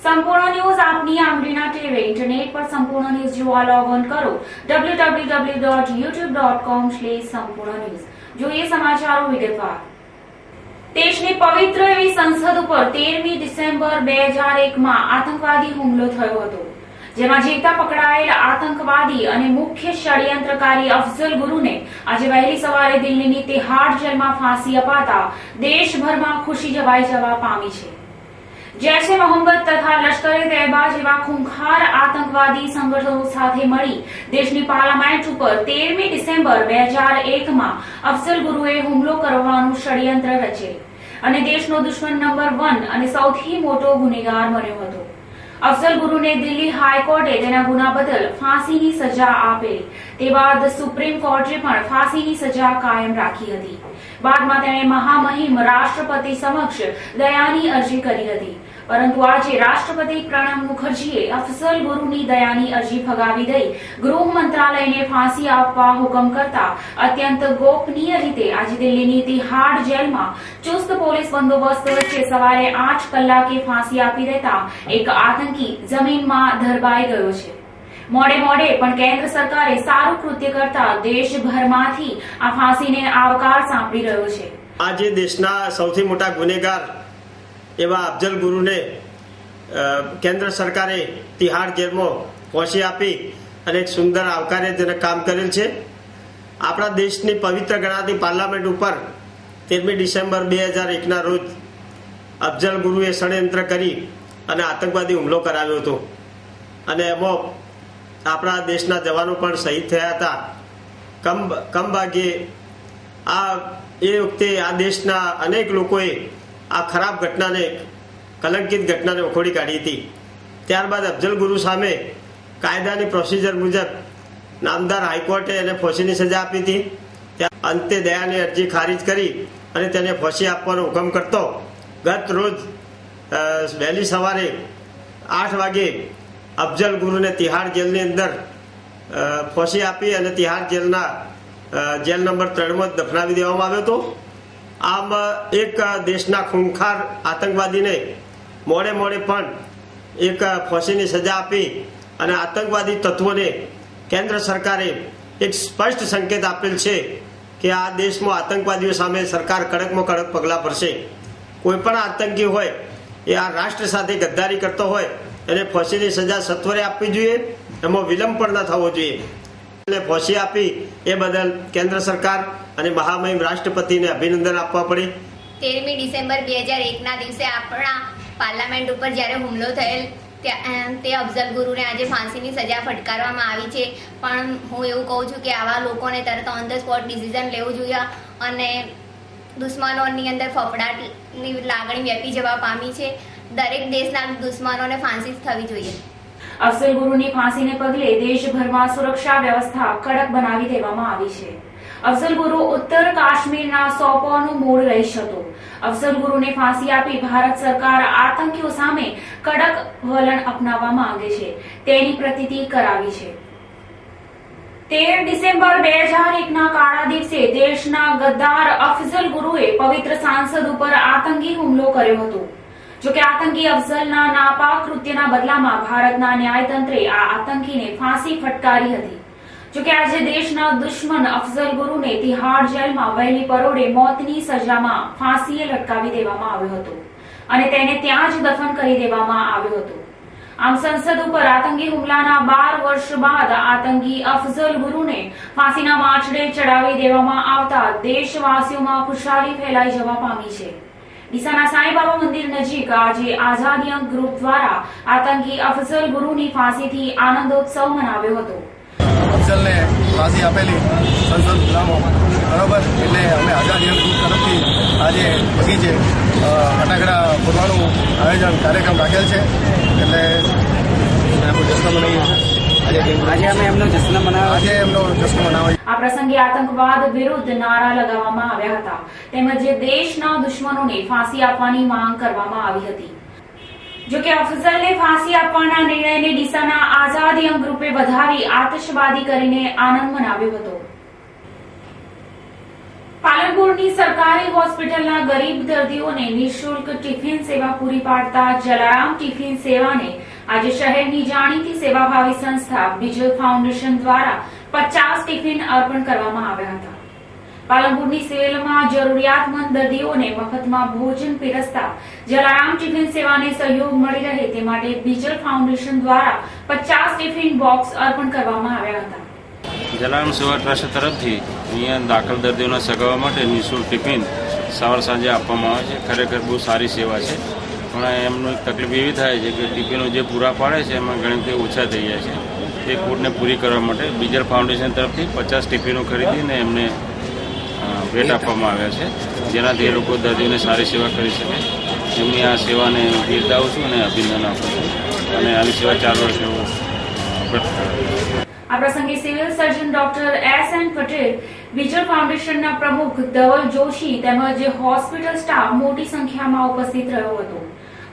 સંપૂર્ણ ન્યૂઝ આપની આંગળીના ટેવે ઇન્ટરનેટ પર સંપૂર્ણ ન્યૂઝ જોવા લોગ ઓન કરો www.youtube.com/સંપૂર્ણ ન્યૂઝ। જોઈએ સમાચારો વિગતવાર। દેશની પવિત્ર એવી સંસદ ઉપર 13મી ડિસેમ્બર 2001માં આતંકવાદી હુમલો થયો હતો, જેમાં જીવતા પકડાયેલ આતંકવાદી અને મુખ્ય ષડયંત્રકારી અફઝલ ગુરુને આજે વહેલી સવારે દિલ્હીની તિહાડ જેલમાં ફાંસી અપાતા દેશભરમાં ખુશી છવાઈ જવા પામી છે। જૈશ એ મોહમ્મદ તથા લશ્કરે તૈયબા જેવા ખૂંખાર આતંકવાદી સંગઠનો સાથે મળી દેશની પાર્લામેન્ટ ઉપર 13મી ડિસેમ્બર 2001માં અફઝલ ગુરુએ હુમલો કરવાનું ષડયંત્ર રચે અને દેશનો દુશ્મન નંબર 1 અને સૌથી મોટો ગુનેગાર બન્યો હતો। અફઝલ ગુરુને દિલ્હી હાઈકોર્ટે તેના ગુના બદલ ફાંસીની સજા આપેલી, તે બાદ સુપ્રીમ કોર્ટે પણ ફાંસીની સજા કાયમ રાખી હતી। બાદમાં તેણે મહામહિમ રાષ્ટ્રપતિ સમક્ષ દયાની અરજી કરી હતી, પરંતુ આજે રાષ્ટ્રપતિ પ્રણવ મુખર્જીએ અફઝલ ગુરુની દયાની અરજી ફગાવી દઈ ગૃહ મંત્રાલયને ફાંસી આપવા હુકમ કરતા અત્યંત ગોપનીય રીતે આજે દિલ્હીની તિહાડ જેલમાં ચુસ્ત પોલીસ બંદોબસ્ત વચ્ચે સવારે 8 કલાકે ફાંસી આપી દેતા એક આતંકી જમીનમાં ધરબાઈ ગયો છે। મોડે પણ કેન્દ્ર સરકારે સારું કૃત્ય કરતા દેશભરમાંથી આ ફાંસીને આવકાર સાંપડી રહ્યો છે। આજે દેશના સૌથી મોટા ગુનેગાર એવા અફઝલ ગુરુને કેન્દ્ર સરકારે તિહાડ જેલમાં ફાંસી આપી અને એક સુંદર આવકારજનક કામ કરેલ છે। આપણા દેશની પવિત્ર ગણાતી પાર્લામેન્ટ ઉપર 13મી ડિસેમ્બર 2001ના રોજ અફઝલ ગુરુએ ષડયંત્ર કરી અને આતંકવાદી હુમલો કરાવ્યો હતો અને એમાં આપણા દેશના જવાનો પણ શહીદ થયા હતા। કમભાગ્યે એ વખતે આ દેશના અનેક લોકોએ આ ખરાબ ઘટનાને, કલંકિત ઘટનાને ઉખોડી કાઢી હતી। ત્યારબાદ અફઝલ ગુરુ સામે કાયદાની પ્રોસિજર મુજબ નામદાર હાઈકોર્ટે એને ફાંસીની સજા આપી હતી। અંતે દયાની અરજી ખારીજ કરી અને તેને ફાંસી આપવાનો હુકમ કરતો ગત રોજ વહેલી સવારે 8 વાગે અફઝલ ગુરુને તિહાડ જેલની અંદર ફાંસી આપી અને તિહાડ જેલના જેલ નંબર 3માં દફનાવી દેવામાં આવ્યો હતો। આમ એક દેશના ખૂંખાર આતંકવાદીને મોડે પણ એક ફાંસીની સજા આપી અને આતંકવાદી તત્વોને કેન્દ્ર સરકારે એક સ્પષ્ટ સંકેત આપેલ છે કે આ દેશમાં આતંકવાદીઓ સામે સરકાર કડકમાં કડક પગલાં ભરશે। કોઈ પણ આતંકી હોય એ આ રાષ્ટ્ર સાથે ગદ્દારી કરતો હોય એને ફાંસીની સજા સત્વરે આપવી જોઈએ, એમાં વિલંબ પણ ન થવો જોઈએ। ફાંસી આપી એ બદલ કેન્દ્ર સરકાર અને મહામહિમ રાષ્ટ્રપતિને અભિનંદન આપવા પડે। 13મી ડિસેમ્બર 2001ના દિવસે આપણા પાર્લામેન્ટ ઉપર જ્યારે હુમલો થયેલ તે અફઝલ ગુરુને આજે ફાંસીની સજા ફટકારવામાં આવી છે, પણ હું એવું કહું છું કે આવા લોકોને તરત ઓન ધ સ્પોટ ડિસિઝન લેવું જોઈએ અને દુશ્મનોની અંદર ફફડાટની લાગણી વ્યાપી જવા પામી છે। દરેક દેશના દુશ્મનોને ફાંસી થવી જોઈએ। અફઝલ ગુરુની ફાંસીને પગલે દેશભરમાં સુરક્ષા વ્યવસ્થા કડક બનાવી દેવામાં આવી છે। અફઝલ ગુરુ ઉત્તર કાશ્મીરના સોપોરનું મૂળ રહીશ હતો। અફઝલ ગુરુને ફાંસી આપી ભારત સરકાર આતંકીઓ સામે કડક વલણ અપનાવવા માંગે છે તેની પ્રતીતિ કરાવી છે। 13 ડિસેમ્બર 2001ના કાળા દિવસે દેશના ગદ્દાર અફઝલ ગુરુએ પવિત્ર સાંસદ ઉપર આતંકી હુમલો કર્યો હતો। જોકે આતંકી અફઝલના નાપાક કૃત્યના બદલામાં ભારતના ન્યાયતંત્રે આ આતંકીને ફાંસી ફટકારી હતી। જોકે આજે દેશના દુશ્મન અફઝલ ગુરુને તિહાડ જેલમાં વહેલી પરોઢે મોતની સજામાં ફાંસીએ લટકાવી દેવામાં આવ્યો હતો અને તેને ત્યાં જ દફન કરી દેવામાં આવ્યો હતો। આમ સંસદ ઉપર આતંકી હુમલાના 12 વર્ષ બાદ આતંકી અફઝલ ગુરુને ફાંસીના માંચડે ચડાવી દેવામાં આવતા દેશવાસીઓમાં ખુશાલી ફેલાઈ જવા પામી છે। ડીસાના સાંઈબાબા મંદિર નજીક આજે આઝાદ યંગ ગ્રુપ દ્વારા આતંકી અફઝલ ગુરુની ફાંસીથી આનંદોત્સવ મનાવ્યો હતો। અફઝલને ફાંસી આપેલી સંસદ ગુલામો બરાબર, એટલે અમે આઝાદ યંગ ગ્રુપ તરફથી આજે બગીચે ફટાકડા ફોડવાનું કાર્યક્રમ રાખેલ છે, એટલે જશ્ન મનાવીએ છીએ। આજે અમે એમનો જશ્ન મનાવ્યો। આ પ્રસંગે આતંકવાદ વિરુદ્ધ નારા લગાવવામાં આવ્યા હતા તેમજ દેશના દુશ્મનોને ફાંસી આપવાની માંગ કરવામાં આવી હતી। જોકે અફઝલને ફાંસી આપવાના નિર્ણયને ડીસાના આઝાદ યંગ ગ્રુપે વધાવી આતશબાજી કરીને આનંદ મનાવ્યો હતો। પાલનપુરની સરકારી હોસ્પિટલના ગરીબ દર્દીઓને નિઃશુલ્ક ટિફિન સેવા પૂરી પાડતા જલારામ ટિફિન સેવાને આજે શહેરની જાણીતી સેવાભાવી સંસ્થા બીજલ ફાઉન્ડેશન દ્વારા 50 ટિફિન અર્પણ કરવામાં આવ્યા હતા. પાલનપુરની સિવિલમાં જરૂરિયાતમંદ દર્દીઓને મફતમાં ભોજન પીરસતા જલારામ ટિફિન સેવાને સહયોગ મળી રહે તે માટે બીજલ ફાઉન્ડેશન દ્વારા 50 ટિફિન બોક્સ અર્પણ કરવામાં આવ્યા હતા. જલારામ સેવા ટ્રસ્ટ તરફથી અહીંયા દાખલ દર્દીઓને સગાવવા માટે નિઃશુલ્ક ટિફિન સવાર સાંજે આપવામાં આવે છે. ખરેખર બહુ સારી સેવા છે, પણ એમનું એક તકલીફ એવી થાય છે કે ટિફિનો જે પૂરા પાડે છે એમાં ઘણી બધી ઓછા થઈ જાય છે. એ ખોટને પૂરી કરવા માટે બીજલ ફાઉન્ડેશન તરફથી 50 ટિફિનો ખરીદીને એમને ભેટ આપવામાં આવ્યા છે, જેનાથી એ લોકો દર્દીઓને સારી સેવા કરી શકે. એમની આ સેવાને બિરદાવું છું અને અભિનંદન આપું છું અને આવી સેવા 4 વર્ષ એવું આ પ્રસંગે civil surgeon doctor S.N. Patel, Bijal ફાઉન્ડેશનના પ્રમુખ ધવલ જોશી તેમજ હોસ્પિટલ સ્ટાફ મોટી સંખ્યામાં ઉપસ્થિત રહ્યો હતો.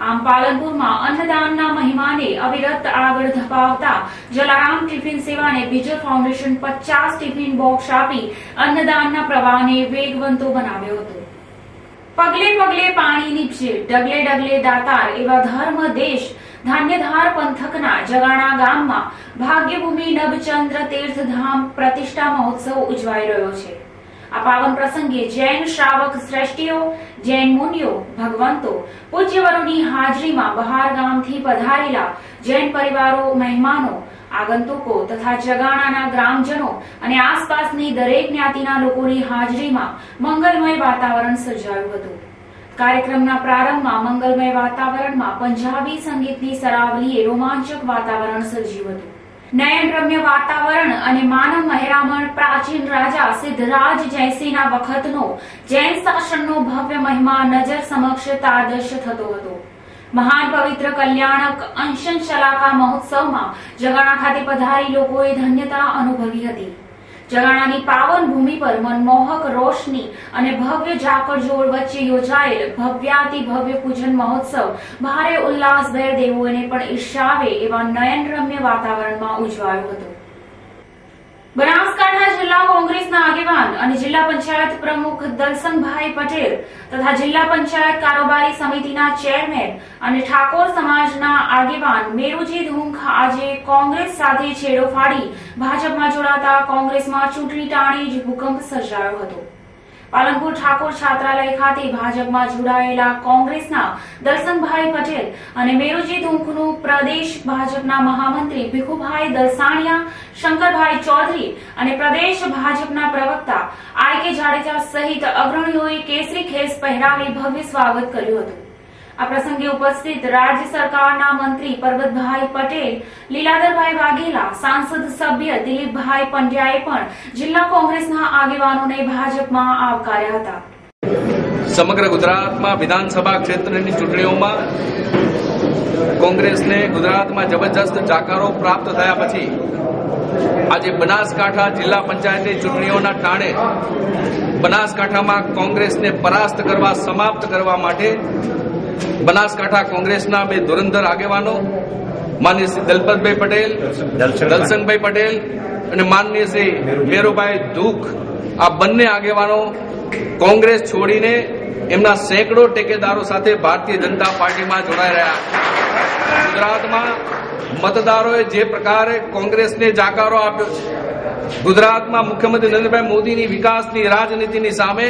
આમ પાલનપુરમાં અન્નદાનના મહિમાને અવિરત આગળ ધપાવતા જલારામ ટિફિન સેવાને બીજલ ફાઉન્ડેશન 50 ટિફિન બોક્સ આપી અન્નદાનના પ્રવાહને વેગવંતો બનાવ્યો હતો. પગલે પગલે પાણી નીપજે, ડગલે ડગલે દાતાર એવા ધર્મ દેશ ધાન્યધાર પંથકના જગાણા ગામમાં ભાગ્યભૂમિ નભચંદ્ર તીર્થધામ પ્રતિષ્ઠા મહોત્સવ ઉજવાઈ રહ્યો છે. આ પાવન પ્રસંગે જૈન શ્રાવક શ્રેષ્ઠીઓ, જૈન મુનિઓ, ભગવંતો, પૂજ્યવરોની હાજરીમાં બહાર ગામથી પધારેલા જૈન પરિવારો, મહેમાનો, આગંતુકો તથા જગાણાના ગ્રામજનો અને આસપાસની દરેક જ્ઞાતિના લોકોની હાજરીમાં મંગલમય વાતાવરણ સર્જાયું હતું. કાર્યક્રમના પ્રારંભમાં મંગલમય વાતાવરણમાં પંજાબી સંગીતની સરાવલીએ રોમાંચક વાતાવરણ સર્જ્યું હતું. નયનરમ્ય વાતાવરણ અને માનવ મહેરામણ પ્રાચીન રાજા સિદ્ધરાજ જયસિંહના વખતનો જૈન શાસનનો ભવ્ય મહિમા નજર સમક્ષ તાદર્શ થતો હતો. મહાન પવિત્ર કલ્યાણક અંશન શલાકા મહોત્સવમાં જગાણા ખાતે પધારી લોકોએ ધન્યતા અનુભવી હતી. જગાણાની પાવન ભૂમિ પર મનમોહક રોશની અને ભવ્ય ઝાકળઝોળ વચ્ચે યોજાયેલ ભવ્યાતિ ભવ્ય પૂજન મહોત્સવ ભારે ઉલ્લાસભેર દેવોને પણ ઈર્ષાવે એવા નયનરમ્ય વાતાવરણમાં ઉજવાયો હતો. બનાસકાંઠા જિલ્લા કોંગ્રેસના આગેવાન અને જિલ્લા પંચાયત પ્રમુખ દલસંગભાઈ પટેલ તથા જિલ્લા પંચાયત કારોબારી સમિતિના ચેરમેન અને ઠાકોર સમાજના આગેવાન મેરુજી ધુંખ આજે કોંગ્રેસ સાથે છેડો ફાડી ભાજપમાં જોડાતા કોંગ્રેસમાં ચૂંટણી ટાણે જ ભૂકંપ સર્જાયો હતો. પાલનપુર ઠાકોર છાત્રાલય ખાતે ભાજપમાં જોડાયેલા કોંગ્રેસના દલસંગભાઈ પટેલ અને મેરુજી ધુંખનું પ્રદેશ ભાજપના મહામંત્રી ભીખુભાઈ દલસાણિયા, શંકરભાઈ ચૌધરી અને પ્રદેશ ભાજપના પ્રવક્તા I.K. જાડેજા સહિત અગ્રણીઓએ કેસરી ખેસ પહેરાવી ભવ્ય સ્વાગત કર્યું હતું. આ પ્રસંગે ઉપસ્થિત રાજ્ય સરકારના મંત્રી પરબતભાઈ પટેલ, લીલાધરભાઈ વાઘેલા, સાંસદ સભ્ય દિલીપભાઈ પંડ્યાએ પણ જિલ્લા કોંગ્રેસના આગેવાનોને ભાજપમાં આવકાર્યા હતા. સમગ્ર ગુજરાતમાં વિધાનસભા ક્ષેત્રની ચૂંટણીઓમાં કોંગ્રેસને ગુજરાતમાં જબરજસ્ત જાકારો પ્રાપ્ત થયા પછી આજે બનાસકાંઠા જિલ્લા પંચાયતની ચૂંટણીઓના ટાણે બનાસકાંઠામાં કોંગ્રેસને પરાસ્ત કરવા, સમાપ્ત કરવા માટે બનાસકાંઠા કોંગ્રેસના બે ધુરંધર આગેવાનો માનનીય શ્રી દલપતભાઈ પટેલ, દલસંગભાઈ પટેલ અને માનનીય શ્રી મેરુભાઈ ધુંખ, આ બંને આગેવાનો કોંગ્રેસ છોડીને એમના સેંકડો ટેકેદારો સાથે ભારતીય જનતા પાર્ટીમાં જોડાઈ રહ્યા. ગુજરાતમાં મતદારોએ જે પ્રકારે કોંગ્રેસને જાકારો આપ્યો છે, ગુજરાતમાં મુખ્યમંત્રી નરેન્દ્રભાઈ મોદીની વિકાસની રાજનીતિની સામે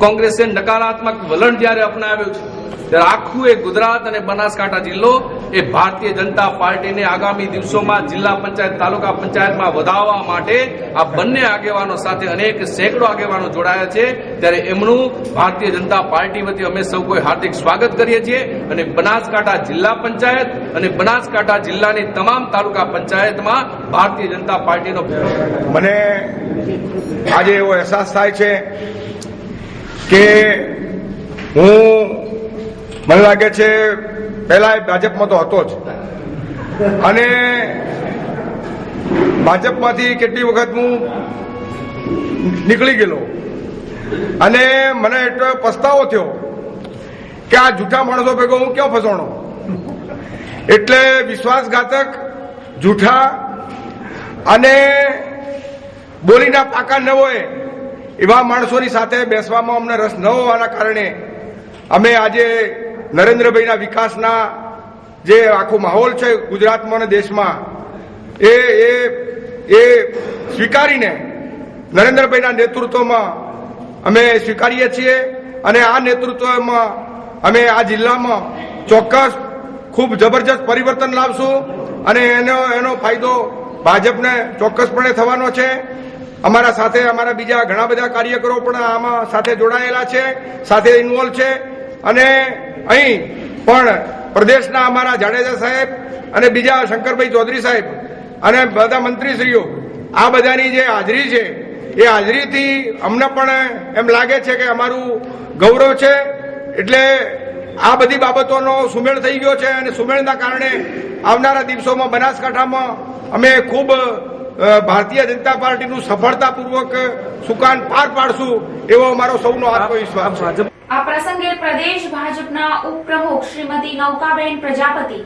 કોંગ્રેસે નકારાત્મક વલણ જ્યારે અપનાવ્યું છે, ત્યારે આખું એ ગુજરાત અને બનાસકાંઠા જિલ્લો એ ભારતીય જનતા પાર્ટીને આગામી દિવસોમાં જિલ્લા પંચાયત, તાલુકા પંચાયતમાં વધારવા માટે આ બંને આગેવાનો સાથે અનેક સેંકડો આગેવાનો જોડાયા છે. ત્યારે એમનું ભારતીય જનતા પાર્ટી વતી અમે સૌ કોઈ હાર્દિક સ્વાગત કરીએ છીએ અને બનાસકાંઠા જિલ્લા પંચાયત અને બનાસકાંઠા જિલ્લાની તમામ તાલુકા પંચાયતમાં ભારતીય જનતા પાર્ટીનો મને આજે એવો અહેસાસ થાય છે કે મને લાગે છે પહેલા ભાજપમાં તો હતો જ અને ભાજપમાંથી કેટલી વખત હું નીકળી ગયેલો અને મને એટલો પસ્તાવો થયો કે આ જૂઠા માણસો ભેગો હું ક્યાં ફસવાનો. એટલે વિશ્વાસઘાતક, જૂઠા અને બોલીના પાકા ન હોય એવા માણસોની સાથે બેસવામાં અમને રસ ન હોવાના કારણે અમે આજે નરેન્દ્રભાઈના વિકાસના જે આખો માહોલ છે ગુજરાતમાં અને દેશમાં એ સ્વીકારીને નરેન્દ્રભાઈના નેતૃત્વમાં અમે સ્વીકારીએ છીએ અને આ નેતૃત્વમાં અમે આ જિલ્લામાં ચોક્કસ ખૂબ જબરજસ્ત પરિવર્તન લાવશું અને એનો ફાયદો ભાજપને ચોક્કસપણે થવાનો છે. અમારા સાથે અમારા બીજા ઘણા બધા કાર્યકરો પણ આમાં સાથે જોડાયેલા છે, સાથે ઇન્વોલ્વ છે અને અહીં પણ પ્રદેશના અમારા જાડેજા સાહેબ અને બીજા શંકરભાઈ ચૌધરી સાહેબ અને બધા મંત્રીશ્રીઓ આ બધાની જે હાજરી છે એ હાજરીથી અમને પણ એમ લાગે છે કે અમારું ગૌરવ છે. એટલે આ બધી બાબતોનો સુમેળ થઈ ગયો છે અને સુમેળના કારણે આવનારા દિવસોમાં બનાસકાંઠામાં અમે ખૂબ ભારતીય જનતા પાર્ટીનું સફળતાપૂર્વક સુકાન પાર પાડશું એવો અમારો સૌનો આત્મવિશ્વાસ છે. આ પ્રસંગે પ્રદેશ ભાજપના ઉપપ્રમુખ શ્રીમતી નૌકાબેન પ્રજાપતિ,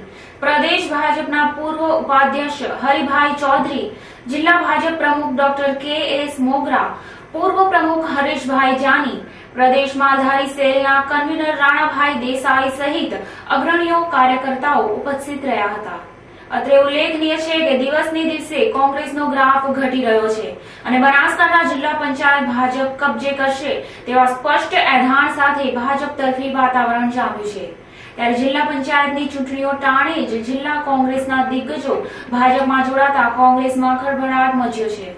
પ્રદેશ ભાજપના પૂર્વ ઉપાધ્યક્ષ હરિભાઈ ચૌધરી, જિલ્લા ભાજપ પ્રમુખ ડોક્ટર કે.એસ. મોગરા, પૂર્વ પ્રમુખ હરેશભાઈ જાની, પ્રદેશ માલધારી સેલના કન્વીનર રાણાભાઈ દેસાઈ સહિત અગ્રણીઓ કાર્યકર્તાઓ ઉપસ્થિત રહ્યા હતા. અત્રે ઉલ્લેખનીય છે કે દિવસને દિવસે કોંગ્રેસનો ગ્રાફ ઘટી રહ્યો છે અને બનાસકાંઠા જિલ્લા પંચાયત ભાજપ કબજે કરશે તેવા સ્પષ્ટ એધાણ સાથે ભાજપ તરફી વાતાવરણ જામ્યું છે. ત્યારે જિલ્લા પંચાયતની ચૂંટણીઓ ટાણે જ જિલ્લા કોંગ્રેસના દિગ્ગજો ભાજપમાં જોડાતા કોંગ્રેસમાં ખળભળાટ મચ્યો છે.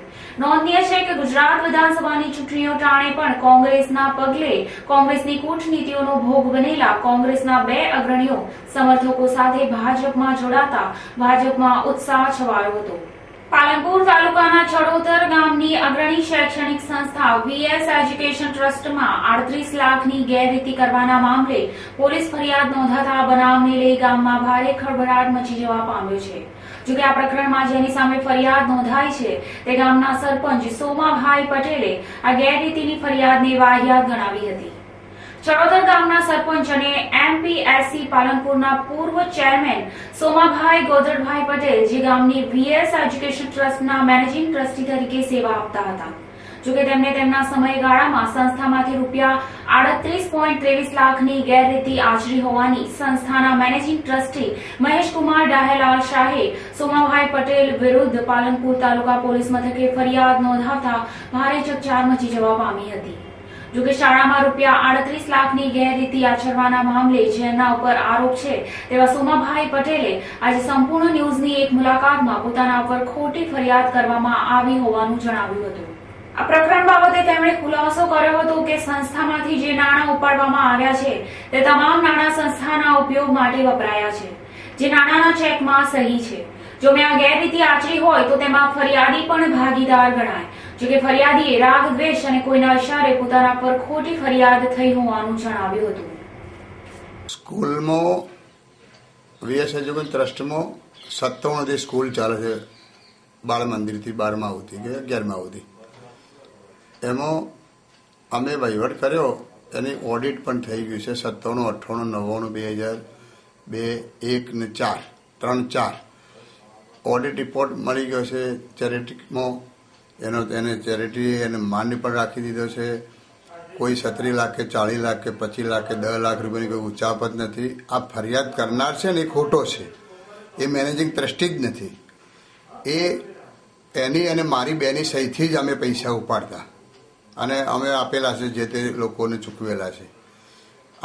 નોંધનીય છે કે ગુજરાત વિધાનસભાની ચૂંટણીઓ ટાણે પણ કોંગ્રેસના પગલે કોંગ્રેસની કૂટનીતિઓનો ભોગ બનેલા કોંગ્રેસના 2 અગ્રણીઓ સમર્થકો સાથે ભાજપમાં જોડાતા ભાજપમાં ઉત્સાહ છવાયો હતો. પાલનપુર તાલુકાના ચડોતર ગામની અગ્રણી શૈક્ષણિક સંસ્થા વીએસ એજ્યુકેશન ટ્રસ્ટમાં 38 લાખની ગેરરીતિ કરવાના મામલે પોલીસ ફરિયાદ નોંધાતા બનાવને લઈ ગામમાં ભારે ખળભળાટ મચી જવા પામ્યો છે. જોકે આ પ્રકરણમાં જેની સામે ફરિયાદ નોંધાઈ છે તે ગામના સરપંચ સોમાભાઈ પટેલે આ ગેરરીતિની ફરિયાદને વાહિયાત ગણાવી હતી. ચડોતર ગામના સરપંચ અને એમપીએસસી પાલનપુરના પૂર્વ ચેરમેન સોમાભાઈ ગોદરભાઈ પટેલ જે ગામની વીએસ એજ્યુકેશન ટ્રસ્ટના મેનેજિંગ ટ્રસ્ટી તરીકે સેવા આપતા હતા. જોકે તેમને તેમના સમયગાળામાં સંસ્થામાંથી રૂપિયા 38.23 લાખની ગેરરીતિ આચરી હોવાની સંસ્થાના મેનેજિંગ ટ્રસ્ટી મહેશકુમાર ડાહેલાલ શાહે સોમાભાઈ પટેલ વિરુદ્ધ પાલનપુર તાલુકા પોલીસ મથકે ફરિયાદ નોંધાવતા ભારે ચકચાર મચી જવા પામી હતી. જોકે શાળામાં રૂપિયા 38 લાખની ગેરરીતિ આચરવાના મામલે જેના ઉપર આરોપ છે તેવા સોમાભાઈ પટેલે આજે સંપૂર્ણ ન્યૂઝની એક મુલાકાતમાં પોતાના પર ખોટી ફરિયાદ કરવામાં આવી હોવાનું જણાવ્યું હતું. આ પ્રકરણ બાબતે તેમણે ખુલાસો કર્યો હતો કે સંસ્થામાંથી જે નાણાં ઉપાડવામાં આવ્યા છે તે તમામ નાણાં સંસ્થાના ઉપયોગ માટે વપરાયા છે. જે નાણાંના ચેકમાં સહી છે. જો મેં આ ગેરરીતિ આચરી હોય તો તેમાં ફરિયાદી પણ ભાગીદાર ગણાય. જોકે ફરિયાદીએ રાગ દ્વેષ અને કોઈના ઇશારે પોતાના પર ખોટી ફરિયાદ થઈ હોવાનું જણાવ્યું હતું. સ્કૂલમાં વીએસ એજ્યુકેશન ટ્રસ્ટમાં 57 સ્કૂલ ચાલે છે, બાળ મંદિરથી 12મા સુધી કે 11મા સુધી. એમાં અમે વહીવટ કર્યો, એની ઓડિટ પણ થઈ ગયું છે. 97, 98, 90, 2001 ને 4 ઓડિટ રિપોર્ટ મળી ગયો છે. ચેરિટીમાં એને ચેરિટી એને માન્ય પણ રાખી દીધો છે. કોઈ 17 લાખ કે 40 લાખ કે 25 લાખ કે 10 લાખ રૂપિયાની કોઈ ઉચાપત નથી. આ ફરિયાદ કરનાર છે ને એ ખોટો છે, એ મેનેજિંગ ટ્રસ્ટી જ નથી. એની અને મારી બેની સહીથી જ અમે પૈસા ઉપાડતા અને અમે આપેલા છે, જે તે લોકોને ચૂકવેલા છે.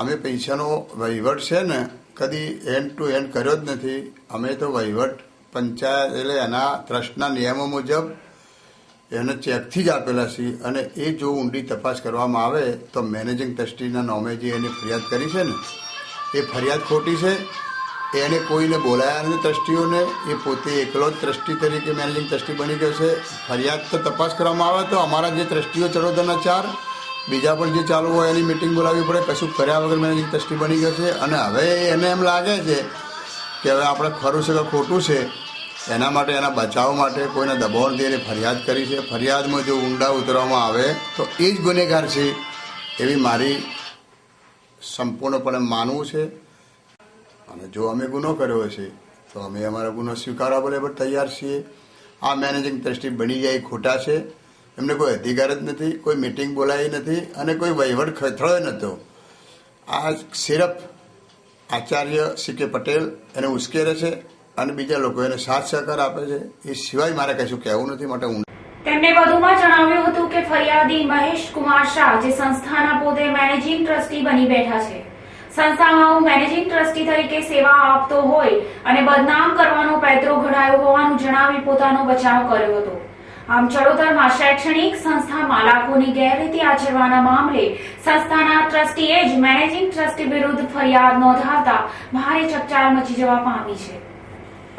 અમે પૈસાનો વહીવટ છે ને કદી એન્ડ ટુ એન્ડ કર્યો જ નથી. અમે તો વહીવટ પંચાયત એટલે એના ટ્રસ્ટના નિયમો મુજબ એને ચેકથી જ આપેલા છે અને એ જો ઊંડી તપાસ કરવામાં આવે તો મેનેજિંગ ટ્રસ્ટીના નામે જે એની ફરિયાદ કરી છે ને એ ફરિયાદ ખોટી છે. એને કોઈને બોલાયા નથી ટ્રસ્ટીઓને, એ પોતે એકલો જ ટ્રસ્ટી તરીકે મેનેજિંગ ટ્રસ્ટી બની ગયો છે. ફરિયાદ તો તપાસ કરવામાં આવે તો અમારા જે ટ્રસ્ટીઓ ચડોતરના 4 બીજા પણ જે ચાલુ હોય એની મિટિંગ બોલાવવી પડે. કશું કર્યા વગર મેનેજિંગ ટ્રસ્ટી બની ગયો છે અને હવે એને એમ લાગે છે કે હવે આપણે ખરું છે કે ખોટું છે, એના માટે એના બચાવ માટે કોઈને દબાણથી એને ફરિયાદ કરી છે. ફરિયાદમાં જો ઊંડા ઉતરવામાં આવે તો એ જ ગુનેગાર છે એવી મારી સંપૂર્ણપણે માનવું છે. અને જો અમે ગુનો કર્યો હશે તો અમે અમારો ગુનો સ્વીકારવા બરાબર તૈયાર છીએ. આ મેનેજિંગ ટ્રસ્ટી બની જાય ખોટા છે એમને કોઈ અધિકાર જ નથી, કોઈ મિટિંગ બોલાવી નથી અને કોઈ વહીવટ ખથળ્યો નહોતો. આ સિર્ફ આચાર્ય C.K. પટેલ એને ઉશ્કેરે છે અને બીજા લોકો એને સાથ સહકાર આપે છે. એ સિવાય મારે કશું કહેવું નથી. માટે હું તેમણે વધુમાં જણાવ્યું હતું કે ફરિયાદી મહેશ કુમાર શાહ જે સંસ્થાના પોતે મેનેજિંગ ટ્રસ્ટી બની બેઠા છે, સંસ્થામાં હું મેનેજિંગ ટ્રસ્ટી તરીકે સેવા આપતો હોય અને બદનામ કરવાનો પેત્રો ઘડાયો હોવાનું જણાવી પોતાનો બચાવ કર્યો હતો. આમ ચડોતરમાં શૈક્ષણિક સંસ્થામાં લાખોની ગેરરીતિ આચરવાના મામલે સંસ્થાના ટ્રસ્ટીએ જ મેનેજિંગ ટ્રસ્ટી વિરુદ્ધ ફરિયાદ નોંધાવતા ભારે ચકચાર મચી જવા પામી છે.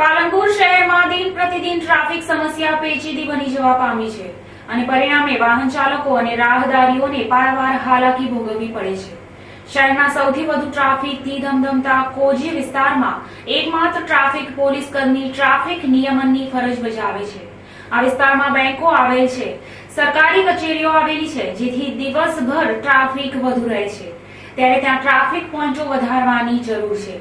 પાલનપુર શહેરમાં દિન પ્રતિદિન ટ્રાફિક સમસ્યા પેચીદી બની જવા પામી છે અને પરિણામે વાહન ચાલકો અને રાહદારીઓને પારાવાર હાલાકી ભોગવવી પડે છે. શહેરના સૌથી વધુ ટ્રાફિકથી ધમધમતા કોજી વિસ્તારમાં એકમાત્ર ટ્રાફિક પોલીસ કર્મી ટ્રાફિક નિયમનની ફરજ બજાવે છે. આ વિસ્તારમાં બેંકો આવેલ છે, સરકારી કચેરીઓ આવેલી છે, જેથી દિવસભર ટ્રાફિક વધુ રહે છે. ત્યારે ત્યાં ટ્રાફિક પોઈન્ટો વધારવાની જરૂર છે.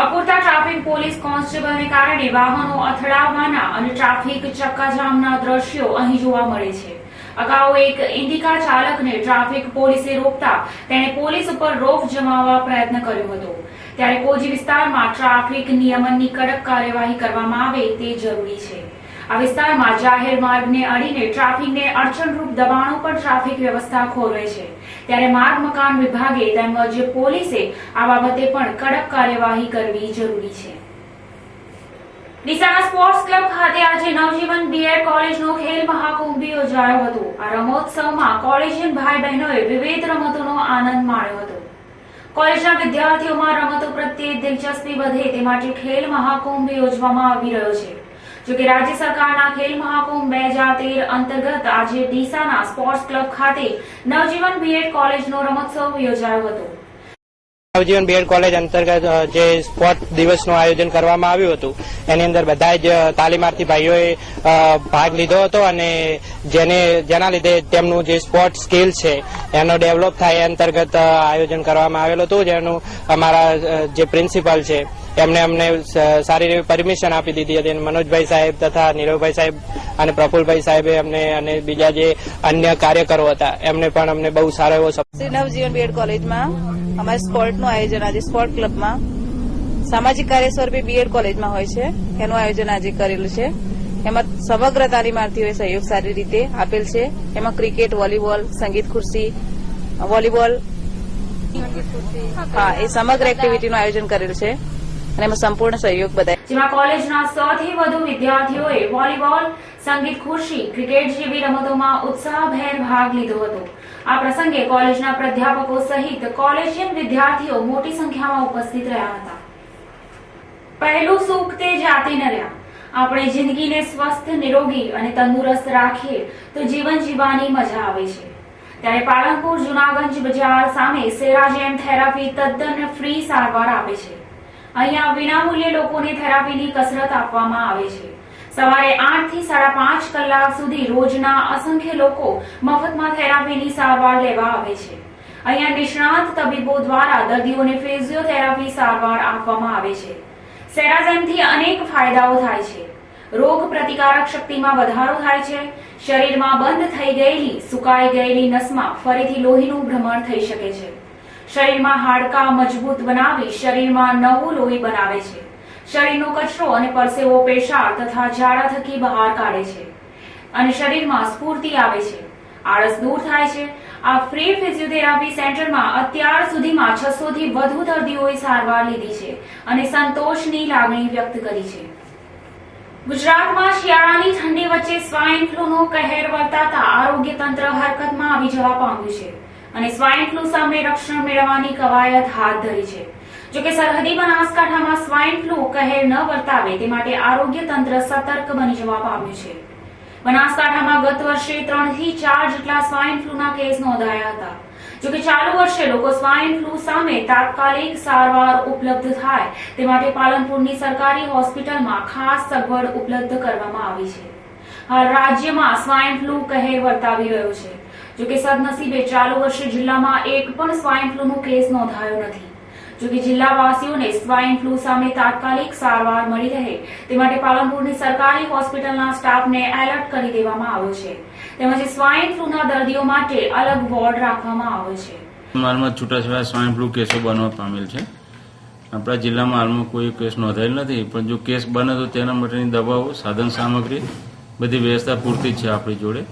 અપૂરતા ટ્રાફિક પોલીસ કોન્સ્ટેબલને કારણે વાહનો અથડાવવાના અને ટ્રાફિક ચક્કાજામના દ્રશ્યો અહીં જોવા મળે છે. અગાઉ એક ઇન્ડિકા ચાલકને ટ્રાફિક પોલીસે રોકતા તેણે પોલીસ ઉપર રોફ જમાવવા પ્રયત્ન કર્યો હતો. ત્યારે કોજી વિસ્તારમાં ટ્રાફિક નિયમનની કડક કાર્યવાહી કરવામાં આવે તે જરૂરી છે. આ વિસ્તારમાં જાહેર માર્ગને અડીને ટ્રાફિકને અડચણરૂપ દબાણો પર ટ્રાફિક વ્યવસ્થા ખોરવે છે. ત્યારે માર્ગ મકાન વિભાગે તેમજ પોલીસે આ બાબતે પણ કડક કાર્યવાહી કરવી જરૂરી છે. ડીસાના સ્પોર્ટ્સ ક્લબ ખાતે આજે નવજીવન બીએડ કોલેજનો ખેલ મહાકુંભ યોજાયો હતો. આ રમોત્સવમાં કોલેજિયન ભાઈ બહેનોએ વિવિધ રમતોનો આનંદ માણ્યો હતો. કોલેજના વિદ્યાર્થીઓમાં રમતો પ્રત્યે દિલચસ્પી વધે તે માટે ખેલ મહાકુંભ યોજવામાં આવી રહ્યો છે. જોકે રાજ્ય સરકારના ખેલ મહાકુંભ 2013 અંતર્ગત આજે ડીસાના સ્પોર્ટ્સ ક્લબ ખાતે નવજીવન બીએડ કોલેજનો રમોત્સવ યોજાયો હતો. નવજીવન બીએડ કોલેજ અંતર્ગત જે સ્પોર્ટ દિવસનું આયોજન કરવામાં આવ્યું હતું એની અંદર બધા જ તાલીમાર્થી ભાઈઓએ ભાગ લીધો હતો અને જેના લીધે તેમનું જે સ્પોર્ટ સ્કિલ છે એનો ડેવલપ થાય એ અંતર્ગત આયોજન કરવામાં આવેલું હતું. જેનું અમારા જે પ્રિન્સિપલ છે એમને અમને સારી એવી પરમિશન આપી દીધી હતી. મનોજભાઈ સાહેબ તથા નીરવભાઈ સાહેબ અને પ્રફુલભાઈ સાહેબે અમને અને બીજા જે અન્ય કાર્યકરો હતા એમને પણ અમને બહુ સારો એવો નવજીવન બીએડ કોલેજમાં અમારે સ્પોર્ટનું આયોજન આજે સ્પોર્ટ ક્લબમાં સામાજિક કાર્ય સ્વરૂપે બીએડ કોલેજમાં હોય છે એનું આયોજન આજે કરેલું છે. એમાં સમગ્ર તાલીમાર્થીઓએ સહયોગ સારી રીતે આપેલ છે. એમાં ક્રિકેટ, વોલીબોલ, સંગીત ખુરશી, વોલીબોલ, હા એ સમગ્ર એક્ટિવિટીનું આયોજન કરેલું છે અને એમાં સંપૂર્ણ સહયોગ બધા. જેમાં કોલેજના સૌથી વધુ વિદ્યાર્થીઓએ વોલીબોલ, સંગીત ખુરશી, ક્રિકેટ જેવી રમતોમાં ઉત્સાહભેર ભાગ લીધો હતો. આ પ્રસંગે કોલેજના પ્રાધ્યાપકો સહિત કોલેજિયન વિદ્યાર્થીઓ મોટી સંખ્યામાં ઉપસ્થિત રહ્યા હતા. પહેલું સુખ તે જાતે ન રહ્યા. આપણે જિંદગીને સ્વસ્થ, નિરોગી અને તંદુરસ્ત રાખીએ તો જીવન જીવવાની મજા આવે છે. ત્યારે પાલનપુર જૂનાગંજ બજાર સામે સેરાજેમ થેરાપી તદ્દન ફ્રી સારવાર આપે છે. અહીંયા વિનામૂલ્યે લોકોને થેરાપીની કસરત આપવામાં આવે છે. સવારે 8 થી 5.5 કલાક સુધી રોજના અસંખ્ય લોકો મફતમાં થેરાપીની સારવાર લેવા આવે છે. અહીંયા નિષ્ણાત તબીબો દ્વારા દર્દીઓને ફિઝિયોથેરાપી સારવાર આપવામાં આવે છે. સેરાઝેમથી અનેક ફાયદાઓ થાય છે. રોગ પ્રતિકારક શક્તિમાં વધારો થાય છે. શરીરમાં બંધ થઈ ગયેલી, સુકાઈ ગયેલી નસમાં ફરીથી લોહીનું ભ્રમણ થઈ શકે છે. શરીરમાં હાડકાં મજબૂત બનાવી શરીરમાં નવું લોહી બનાવે છે. શરીરનો કચરો અને પરસેવો, પેશાબ તથા ઝાડા થકી બહાર કાઢે છે અને શરીરમાં સ્ફૂર્તિ આવે છે. આળસ દૂર થાય છે. આ ફ્રી ફિઝિયોથેરાપી સેન્ટરમાં અત્યાર સુધીમાં 600 થી વધુ દર્દીઓએ સારવાર લીધી છે અને સંતોષની લાગણી વ્યક્ત કરી છે. ગુજરાતમાં શિયાળાની ઠંડી વચ્ચે સ્વાઇન ફ્લૂનો કહેર વર્તાતા આરોગ્ય તંત્ર હરકતમાં આવી જવા પામ્યું છે અને સ્વાઇન ફ્લૂ સામે રક્ષણ મેળવવાની કવાયત હાથ ધરી છે. જોકે સરહદી બનાસકાંઠામાં સ્વાઇન ફ્લૂ કહેર ન વર્તાવે તે માટે આરોગ્ય તંત્ર સતર્ક બની જવા પામ્યું છે. બનાસકાંઠામાં ગત વર્ષે 3 થી 4 જેટલા સ્વાઇન ફ્લૂના કેસ નોંધાયા હતા. જોકે ચાલુ વર્ષે લોકો સ્વાઇન ફ્લૂ સામે તાત્કાલિક સારવાર ઉપલબ્ધ થાય તે માટે પાલનપુરની સરકારી હોસ્પિટલમાં ખાસ સગવડ ઉપલબ્ધ કરવામાં આવી છે. હાલ રાજ્યમાં સ્વાઇન ફ્લૂ કહેર વર્તાવી રહ્યો છે. જોકે સદનસીબે ચાલુ વર્ષે જિલ્લામાં એક પણ સ્વાઇન ફ્લૂનો કેસ નોંધાયો નથી. જોકે જિલ્લાવાસીઓને સ્વાઇન ફ્લૂ સામે તાત્કાલિક સારવાર મળી રહે તે માટે પાલનપુરની સરકારી હોસ્પિટલના સ્ટાફને એલર્ટ કરી દેવામાં આવ્યો છે. તેમજ સ્વાઇન ફ્લૂના દર્દીઓ માટે અલગ વોર્ડ રાખવામાં આવ્યો છે. હાલમાં છૂટાછવાયા સ્વાઇન ફ્લૂ કેસો બનવા પામેલ છે. આપણા જિલ્લામાં હાલમાં કોઈ કેસ નોંધાયેલ નથી, પણ જો કેસ બને તો તેના માટેની દવાઓ, સાધન સામગ્રી બધી વ્યવસ્થા પૂરતી છે આપણી જોડે,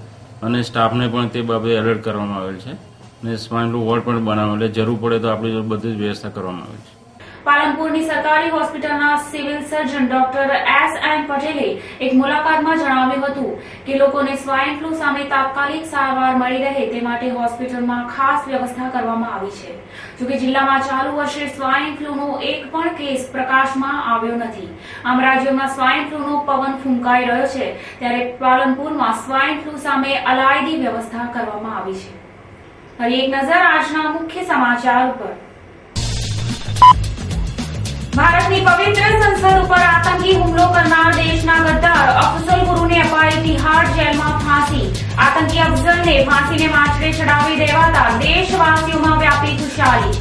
અને સ્ટાફને પણ તે બાબતે એલર્ટ કરવામાં આવેલ છે અને સ્વાઇન ફ્લૂ વોર્ડ પણ બનાવેલ છે. જરૂર પડે તો આપણી જોડે બધી જ વ્યવસ્થા કરવામાં આવેલ છે. પાલનપુરની સરકારી હોસ્પિટલના સિવિલ સર્જન ડોક્ટર S.N. પટેલે એક મુલાકાતમાં જણાવ્યું હતું કે લોકોને સ્વાઇન ફ્લૂ સામે તાત્કાલિક સારવાર મળી રહે તે માટે હોસ્પિટલમાં ખાસ વ્યવસ્થા કરવામાં આવી છે. જોકે જિલ્લામાં ચાલુ વર્ષે સ્વાઇન ફ્લૂનો એક પણ કેસ પ્રકાશમાં આવ્યો નથી. આમ રાજ્યમાં સ્વાઇન ફ્લૂનો પવન ફૂંકાઈ રહ્યો છે, ત્યારે પાલનપુરમાં સ્વાઇન ફ્લૂ સામે અલાયદી વ્યવસ્થા કરવામાં આવી છે. હવે એક નજર આજના મુખ્ય સમાચાર ઉપર. ભારતની પવિત્ર સંસદ ઉપર આતંકી હુમલો કરનાર દેશના ગદ્દાર અફઝલ ગુરુને અપાઈ તિહાડ જેલમાં ફાંસી. આતંકી અફઝલને ફાંસીને માછડે ચડાવી દેવાતા દેશવાસીઓમાં વ્યાપી ખુશાલી.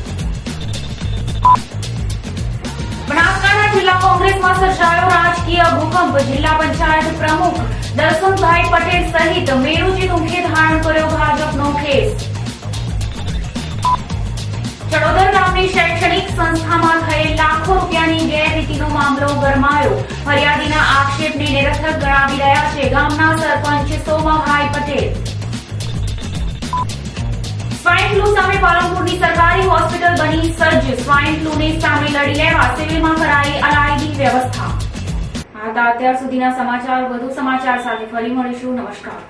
બનાસકાંઠા જિલ્લા કોંગ્રેસમાં સર્જાયો રાજકીય ભૂકંપ. જિલ્લા પંચાયત પ્રમુખ દલસુખભાઈ પટેલ સહિત મેરુજી તુંખે ધારણ કર્યો ભાજપનો ખેસ. ચડોદર ગામની શૈક્ષણિક સંસ્થામાં થયેલ લાખો રૂપિયાની ગેરરીતિનો મામલો ગરમાયો. ફરિયાદીના આક્ષેપને નિરર્થક ગણાવી રહ્યા છે ગામના સરપંચ સોમાભાઈ પટેલ. સ્વાઇન ફ્લૂ સામે પાલનપુરની સરકારી હોસ્પિટલ બની સજ્જ. સ્વાઇન ફ્લૂની સામે લડી લેવા સિવિલમાં કરાઈ અલાયદી વ્યવસ્થા. આ હતા અત્યાર સુધીના સમાચાર. વધુ સમાચાર સાથે ફરી મળીશું. નમસ્કાર.